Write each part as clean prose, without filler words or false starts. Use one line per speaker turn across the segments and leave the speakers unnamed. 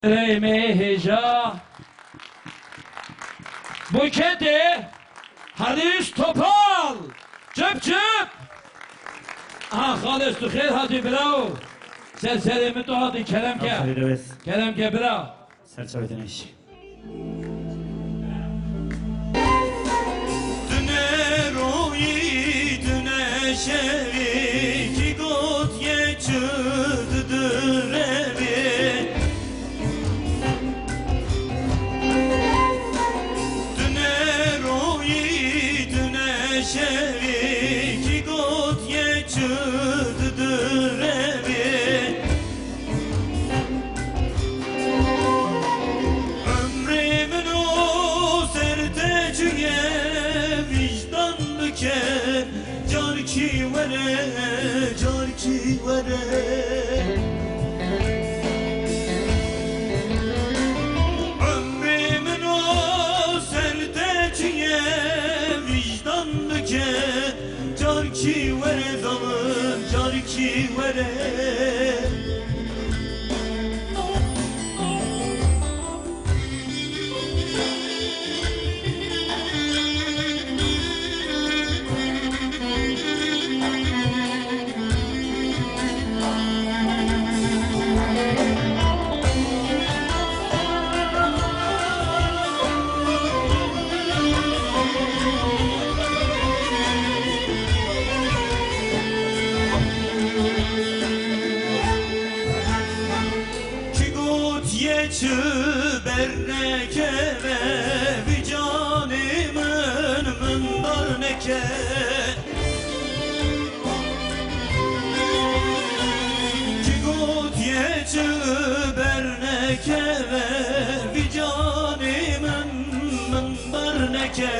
Heyeca Buketi Hadis Topal Cıp cıp Halis tu khair hadi bravo Serserimi tu hadi kelemke bravo
Serçavetiniş
Düne royi düne şevi ki got geçirdidir evi Düne royi düne şevi ki got geçirdidir evi Ömrümün o serteciye vicdanlı ke Car ki vere Ömrümün o serteciye vicdanlı ke Car ki vere zalim car ki vere Yeçi berneke ve vicanımın mındar neke Ki gut yeçi berneke ve vicanımın mındar neke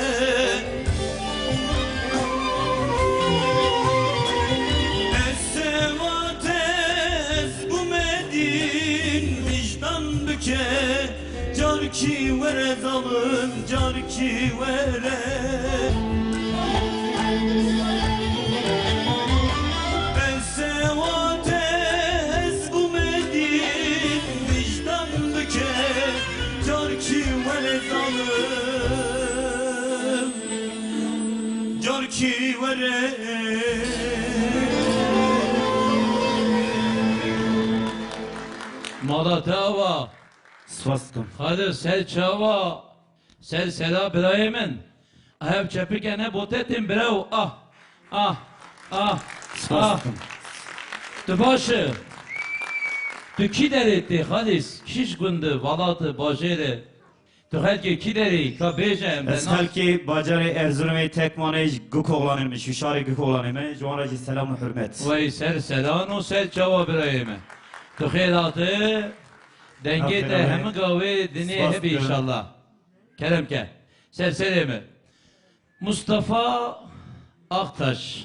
Car ki vere zalim car ki vere Ben sevate hezbum edin vicdan büke Car ki vere zalim car ki vere
Malatava
Svastım
Hadi Selçava Selsela İbrahim'in Hep çepikene botetim bravo
Svastım
Tıbaşı Tükideri Halis Şiş gündü valatı bajere Tühelki kideri kabejem
Eshelki bacari Erzurum'u tekmanej guk oğlanıymış Hüşari guk oğlanıymış Juanracı selamı hürmet
Vay Selselano Selçava İbrahim'e Tühelatı Denge de hem gavve dineye hep inşallah. Keremke. Serserimi. Mustafa Aktaş.